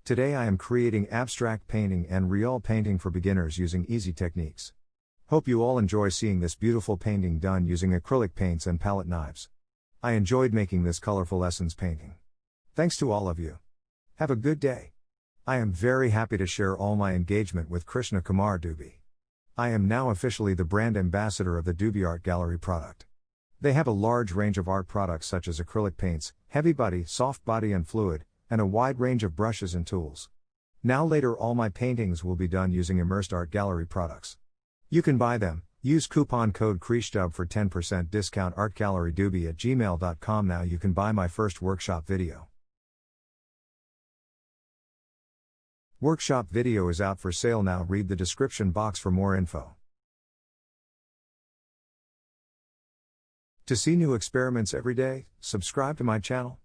Today I am creating abstract painting and real painting for beginners using easy techniques. Hope you all enjoy seeing this beautiful painting done using acrylic paints and palette knives. I enjoyed making this colorful essence painting. Thanks to all of you. Have a good day. I am very happy to share all my engagement with Krishna Kumar Dubey. I am now officially the brand ambassador of the Dubey Art Gallery product. They have a large range of art products such as acrylic paints, heavy body, soft body and fluid, and a wide range of brushes and tools. Now later all my paintings will be done using Immersed Art Gallery products. You can buy them, use coupon code krishdub for 10% discount artgallerydubey@gmail.com. Now you can buy my first workshop video. Workshop video is out for sale now. Read the description box for more info. To see new experiments every day, subscribe to my channel.